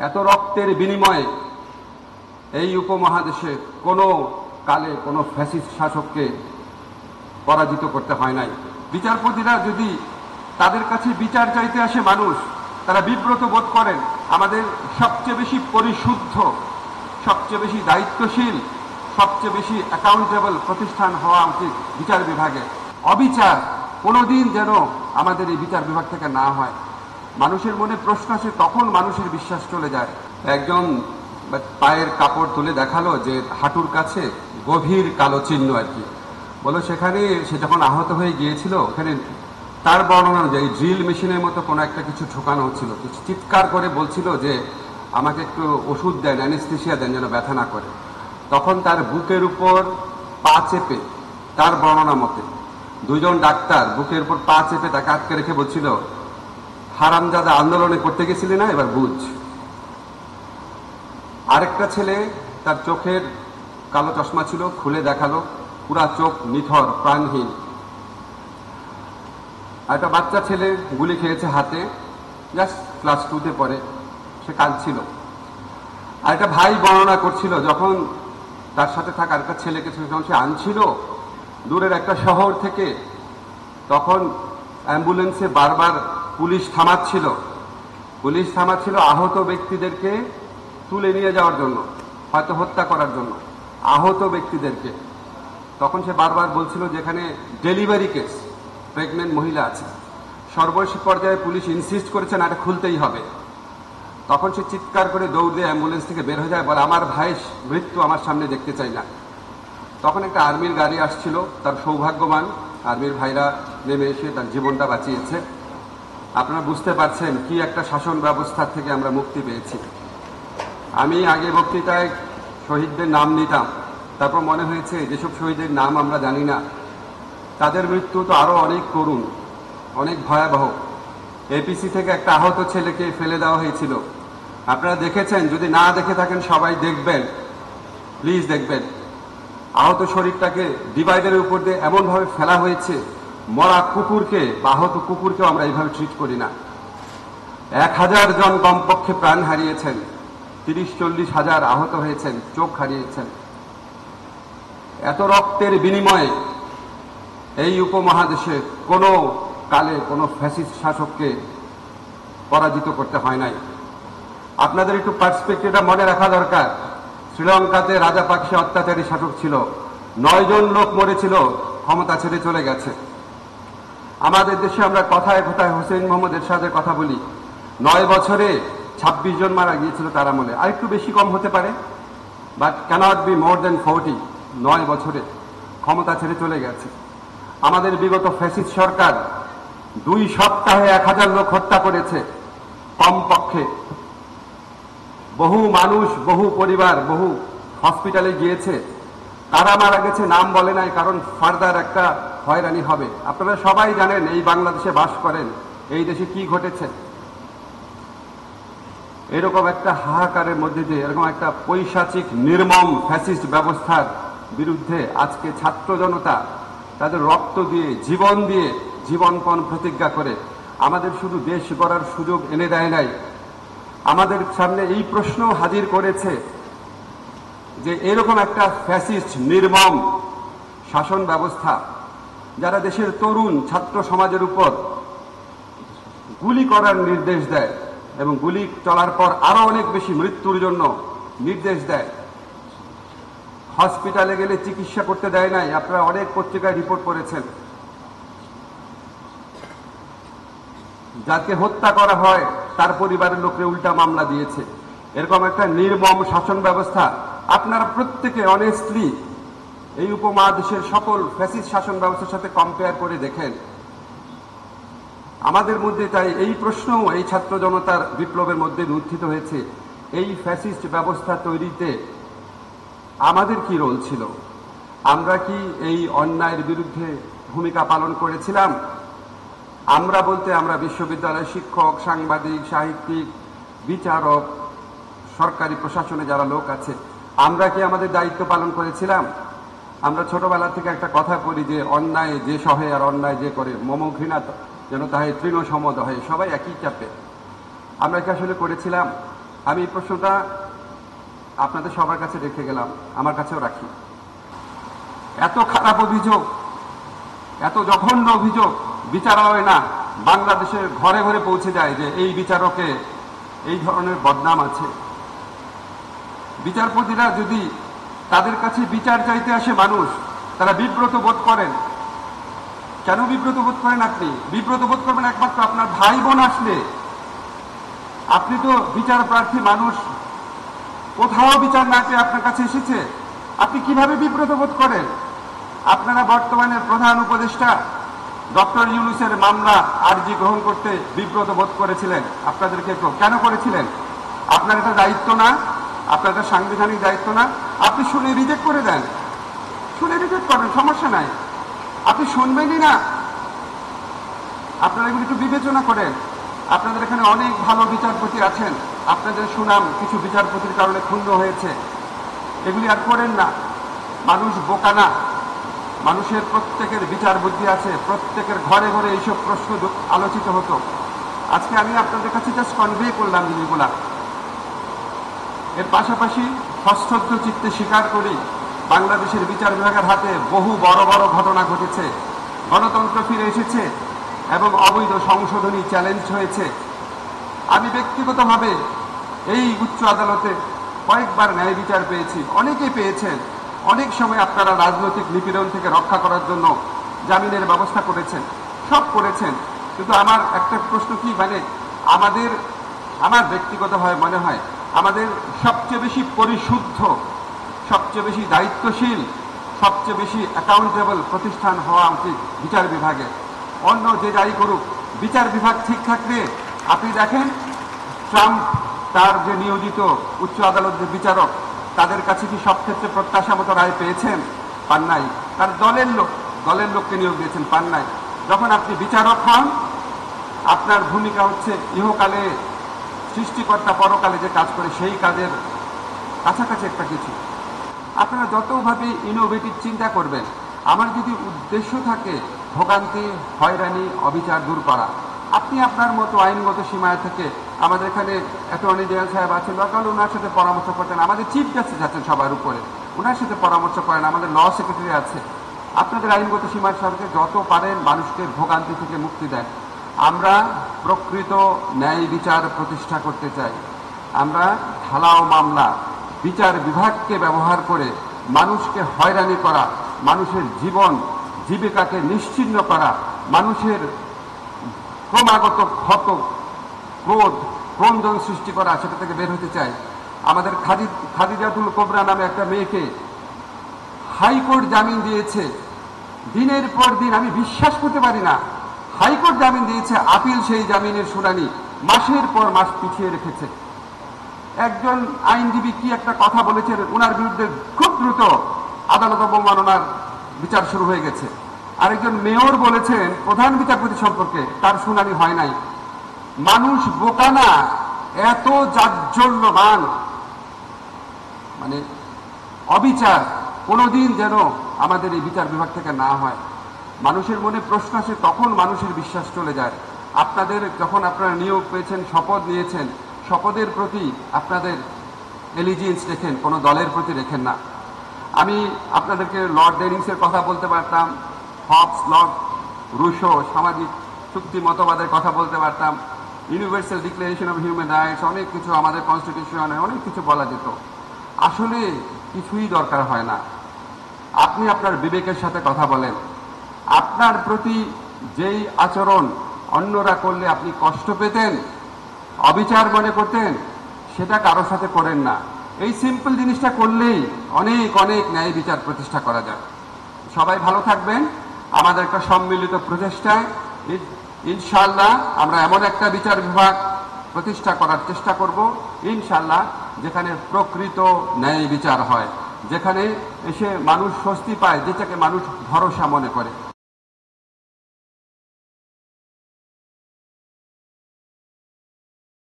এত রক্তের বিনিময়ে এই উপমহাদেশে কোনো কালে কোনো ফ্যাসিস্ট শাসককে পরাজিত করতে হয় নাই। বিচারপতিরা যদি তাদের কাছে বিচার চাইতে আসে মানুষ, তারা বিব্রত বোধ করেন। আমাদের সবচেয়ে বেশি পরিশুদ্ধ, সবচেয়ে বেশি দায়িত্বশীল, সবচেয়ে বেশি অ্যাকাউন্টেবল প্রতিষ্ঠান হওয়া উচিত বিচার বিভাগে। অবিচার কোনোদিন যেন আমাদের এই বিচার বিভাগ থেকে না হয়। মানুষের মনে প্রশ্ন আসে, তখন মানুষের বিশ্বাস চলে যায়। একজন পায়ের কাপড় তুলে দেখালো যে হাঁটুর কাছে গভীর কালো চিহ্ন আর কি, বলো সেখানে সে যখন আহত হয়ে গিয়েছিল ওখানে তার বর্ণনা অনুযায়ী ড্রিল মেশিনের মতো কোনো একটা কিছু ঢোকানো হচ্ছিল। চিৎকার করে বলছিল যে আমাকে একটু ওষুধ দেন, অ্যানেস্থেশিয়া দেন যেন ব্যথা না করে। তখন তার বুকের উপর পা চেপে, তার বর্ণনা মতে দুইজন ডাক্তার বুকের উপর পা চেপে তাকে আটকে রেখে বলছিল, হারামজাদা আন্দোলনে করতে গেছিলি না, এবার বুঝ। আরেকটা ছেলে, তার চোখের কালো চশমা ছিল, খুলে দেখালো, পুরা চোখ নিথর, প্রাণহীন। আর একটা বাচ্চা ছেলে গুলি খেয়েছে হাতে, জাস্ট ক্লাস 2-তে পড়ে, সে কাঁদছিল। আর একটা ভাই বর্ণনা করছিল যখন তার সাথে থাকা আরেকটা ছেলেকে যখন সে আনছিল দূরের একটা শহর থেকে, তখন অ্যাম্বুলেন্সে বারবার পুলিশ থামাচ্ছিল আহত ব্যক্তিদেরকে তুলে নিয়ে যাওয়ার জন্য, হয়তো হত্যা করার জন্য আহত ব্যক্তিদেরকে। তখন সে বারবার বলছিল যেখানে ডেলিভারি কেস, প্রেগনেন্ট মহিলা আছে। সর্বশেষ পর্যায়ে পুলিশ ইনসিস্ট করেছে না, এটা খুলতেই হবে। তখন সে চিৎকার করে দৌড় দিয়ে অ্যাম্বুলেন্স থেকে বের হয়ে যায়, বলে আমার ভাইয়ের মৃত্যু আমার সামনে দেখতে চাই না। তখন একটা আর্মির গাড়ি আসছিল, তার সৌভাগ্যবান আর্মির ভাইরা নেমে এসে তার জীবনটা বাঁচিয়েছে। আপনারা বুঝতে পারছেন কি একটা শাসন ব্যবস্থা থেকে আমরা মুক্তি পেয়েছি। আমি আগে বক্তৃতায় শহীদদের নাম নিতাম, তারপর মনে হয়েছে যেসব শহীদের নাম আমরা জানি না, তাদের মৃত্যু তো আরো অনেক করুণ, অনেক ভয়াবহ। এপিসি থেকে একটা আহত ছেলেকে ফেলে দেওয়া হয়েছিল, আপনারা দেখেছেন, যদি না দেখে থাকেন সবাই দেখবেন, প্লিজ দেখবেন। আহত শরীরটাকে ডিভাইডারের উপর দিয়ে এমনভাবে ফেলা হয়েছে, মরা কুকুরকে বা আহত কুকুরকেও আমরা এইভাবে ট্রিট করি না। 1000 জন কমপক্ষে প্রাণ হারিয়েছেন, 30-40 হাজার আহত হয়েছেন, চোখ হারিয়েছেন। এত রক্তের বিনিময়ে এই উপমহাদেশে কোনো কালে কোনো ফ্যাসিস্ট শাসককে পরাজিত করতে হয় নাই। আপনাদের একটু পার্সপেক্টিভটা মনে রাখা দরকার। শ্রীলঙ্কাতে রাজাপাকসে অত্যাচারী শাসক ছিল, 9 জন লোক মরেছিল, ক্ষমতা ছেড়ে চলে গেছে। আমাদের দেশে আমরা কথায় কথায় হোসেন মোহাম্মদ এরশাদের কথা বলি, 9 বছরে 26 জন মারা গিয়েছিল তার আমলে। আর একটু বেশি কম হতে পারে, বাট ক্যানট বি মোর দেন 40। 9 বছরে ক্ষমতা ছেড়ে চলে গেছে। আমাদের বিগত ফ্যাসিস্ট সরকার 2 সপ্তাহে 1000 লোক হত্যা করেছে কমপক্ষে। বহু মানুষ, বহু পরিবার, বহু হসপিটালে গিয়েছে, তারা মারা গেছে, নাম বলে নাই, কারণ ফার্দার একটা হয়রানি হবে। আপনারা সবাই জানেন এই বাংলাদেশে বাস করেন, এই দেশে কি ঘটেছে। এরকম একটা হাহাকারের মধ্যে দিয়ে, এরকম একটা পৈশাচিক নির্মম ফ্যাসিস্ট ব্যবস্থার বিরুদ্ধে আজকে ছাত্র জনতা তাদের রক্ত দিয়ে, জীবনপণ প্রতিজ্ঞা করে আমাদের শুধু দেশ গড়ার সুযোগ এনে দেয় নাই, আমাদের সামনে এই প্রশ্ন হাজির করেছে যে এরকম একটা ফ্যাসিস্ট নির্মম শাসন ব্যবস্থা, যারা দেশের তরুণ ছাত্র সমাজের উপর গুলি করার নির্দেশ দেয় এবং গুলি চলার পর আরো অনেক বেশি মৃত্যুর জন্য নির্দেশ দেয়, হসপিটালে গেলে চিকিৎসা করতে দেয় নাই। আপনারা অনেক পত্রিকায় রিপোর্ট করেছেন। যাকে হত্যা করা হয় তার পরিবারের লোককে উল্টা মামলা দিয়েছে। এরকম একটা নির্মম শাসন ব্যবস্থা আপনারা প্রত্যেকে অনেস্টলি এই উপমহাদেশের সকল ফ্যাসিস্ট শাসন ব্যবস্থার সাথে কম্পেয়ার করে দেখেন। আমাদের মধ্যে তাই এই প্রশ্নও এই ছাত্র জনতার বিপ্লবের মধ্যে উত্থিত হয়েছে, এই ফ্যাসিস্ট ব্যবস্থা তৈরিতে আমাদের কি রোল ছিল? আমরা কি এই অন্যায়ের বিরুদ্ধে ভূমিকা পালন করেছিলাম? আমরা বলতে আমরা বিশ্ববিদ্যালয়ের শিক্ষক, সাংবাদিক, সাহিত্যিক, বিচারক, সরকারি প্রশাসনে যারা লোক আছে, আমরা কি আমাদের দায়িত্ব পালন করেছিলাম? আমরা ছোটবেলা থেকে একটা কথা বলি যে অন্যায় যে সহে আর অন্যায় যে করে মম ঘৃণা যেন তাহে তৃণ সমদহে, সবাই একই চাপে। আমরা কি আসলে করেছিলাম? আমি এই প্রশ্নটা আপনাদের সবার কাছে রেখে গেলাম, আমার কাছেও রাখি। এত খারাপ অভিযোগ, এত জঘন্য অভিযোগ বিচারালয় না বাংলাদেশের ঘরে ঘরে পৌঁছে যায় যে এই বিচারকে এই ধরনের বদনাম আছে। বিচারপতিরা যদি তাদের কাছে বিচার চাইতে আসে মানুষ, তারা বিব্রত বোধ করেন। কেন বিব্রত বোধ করেন? আপনি বিব্রত বোধ করবেন একমাত্র আপনার ভাই বোন আসলে। আপনি তো বিচার প্রার্থী মানুষ, কোথাও বিচার না পেয়ে আপনার কাছে এসেছে, আপনি কিভাবে বিব্রত বোধ করেন? আপনারা বর্তমানে প্রধান উপদেষ্টা ডক্টর ইউনূসের মামলা আর্জি গ্রহণ করতে বিব্রত বোধ করেছিলেন। আপনাদেরকে কেন করেছিলেন? আপনার এটা দায়িত্ব না? আপনার এটা সাংবিধানিক দায়িত্ব না? আপনি শুনে রিজেক্ট করে দেন, শুনে রিজেক্ট করেন, সমস্যা নাই। আপনি শুনবেনই না। আপনারা এগুলো একটু বিবেচনা করেন। আপনাদের এখানে অনেক ভালো বিচারপতি আছেন, আপনাদের সুনাম কিছু বিচারপতির কারণে ক্ষুণ্ণ হয়েছে। এগুলি আর করেন না। মানুষ বোকা না, মানুষের প্রত্যেকের বিচার বুদ্ধি আছে, প্রত্যেকের ঘরে ঘরে এইসব প্রশ্ন আলোচিত হতো। আজকে আমি আপনাদের কাছে জাস্ট কনভে করলাম জিনিসগুলা। এর পাশাপাশি হস্তদ্ধ চিত্তে স্বীকার করি বাংলাদেশের বিচার বিভাগের হাতে বহু বড় বড় ঘটনা ঘটেছে, গণতন্ত্র ফিরে এসেছে এবং অবৈধ সংশোধনী চ্যালেঞ্জ হয়েছে। আমি ব্যক্তিগতভাবে এই উচ্চ আদালতে কয়েকবার ন্যায় বিচার পেয়েছি, অনেকেই পেয়েছেন। অনেক সময় আপনারা রাজনৈতিক নিপীড়ন থেকে রক্ষা করার জন্য জামিনের ব্যবস্থা করেছেন, সব করেছেন। কিন্তু আমার একটা প্রশ্ন কি, মানে আমার ব্যক্তিগতভাবে মনে হয় আমাদের সবচেয়ে বেশি পরিশুদ্ধ, সবচেয়ে বেশি দায়িত্বশীল, সবচেয়ে বেশি অ্যাকাউন্টেবল প্রতিষ্ঠান হওয়া উচিত বিচার বিভাগে। অন্য যে যাই করুক, বিচার বিভাগ ঠিক থাকলে আপনি দেখেন ট্রাম্প তার যে নিয়োজিত উচ্চ আদালতের বিচারক, তাদের কাছে কি সব ক্ষেত্রে প্রত্যাশা মতো রায় পেয়েছেন? পান নাই। তার দলের লোককে নিয়োগ দিয়েছেন, পান নাই। যখন আপনি বিচারক হন, আপনার ভূমিকা হচ্ছে ইহকালে সৃষ্টিকর্তা পরকালে যে কাজ করে সেই কাজের কাছাকাছি একটা কিছু। আপনারা যতভাবে ইনোভেটিভ চিন্তা করবেন, আমার যদি উদ্দেশ্য থাকে ভোগান্তি, হয়রানি, অবিচার দূর করা, আপনি আপনার মতো আইনগত সীমায় থেকে, আমাদের এখানে অ্যাটর্নি জেনারেল সাহেব আছেন, দরকার ওনার সাথে পরামর্শ করতেন। আমাদের চিফ জাস্টিস আছেন সবার উপরে, ওনার সাথে পরামর্শ করেন। আমাদের ল সেক্রেটারি আছে। আপনাদের আইনগত সীমার সাথে যত পারেন মানুষকে ভোগান্তি থেকে মুক্তি দেন। আমরা প্রকৃত ন্যায় বিচার প্রতিষ্ঠা করতে চাই। আমরা ঢালাও মামলা, বিচার বিভাগকে ব্যবহার করে মানুষকে হয়রানি করা, মানুষের জীবন জীবিকাকে নিশ্চিহ্ন করা, মানুষের ক্রমাগত ক্ষত, ক্রোধ, ক্রন্দন সৃষ্টি করা, সেটা থেকে বের হতে চাই। আমাদের খাদিজাতুল কোবরা নামে একটা মেয়েকে হাইকোর্ট জামিন দিয়েছে, দিনের পর দিন, আমি বিশ্বাস করতে পারি না, হাইকোর্ট জামিন দিয়েছে, আপিল সেই জামিনের শুনানি মাসের পর মাস পিছিয়ে রেখেছে। একজন আইনজীবী কি একটা কথা বলেছেন, ওনার বিরুদ্ধে খুব দ্রুত আদালত অবমাননার বিচার শুরু হয়ে গেছে। আরেকজন মেয়র বলেছেন প্রধান বিচারপতি সম্পর্কে, তার শুনানি হয় নাই। মানুষ বোকা না, এত জাজ্জল্যমান, মানে অবিচার কোনোদিন যেন আমাদের এই বিচার বিভাগ থেকে না হয়। মানুষের মনে প্রশ্ন আসে, তখন মানুষের বিশ্বাস চলে যায়। আপনাদের যখন আপনারা নিয়োগ পেয়েছেন, শপথ নিয়েছেন, শপথের প্রতি আপনাদের এলিজিয়েন্স রেখেন, কোনো দলের প্রতি রেখেন না। আমি আপনাদেরকে লর্ড ডেরিংসের কথা বলতে পারতাম, হবস, লক, রুশো, সামাজিক চুক্তি মতবাদের কথা বলতে পারতাম, universal declaration of human rights, অনেক কিছু আমাদের কনস্টিটিউশনে অনেক কিছু বলা যেত। আসলে কিছুই দরকার হয় না। আপনি আপনার বিবেকের সাথে কথা বলেন। আপনার প্রতি যেই আচরণ অন্যরা করলে আপনি কষ্ট পেতেন, অবিচার মনে করতেন, সেটা কারোর সাথে করেন না। এই সিম্পল জিনিসটা করলেই অনেক অনেক ন্যায় বিচার প্রতিষ্ঠা করা যায়। সবাই ভালো থাকবেন। আমাদের একটা সম্মিলিত প্রচেষ্টায় ইনশাআল্লাহ আমরা এমন একটা বিচার বিভাগ প্রতিষ্ঠা করার চেষ্টা করব, ইনশাআল্লাহ, যেখানে প্রকৃত ন্যায় বিচার হয়, যেখানে এসে মানুষ স্বস্তি পায়, যেটাকে মানুষ ভরসা মনে করে।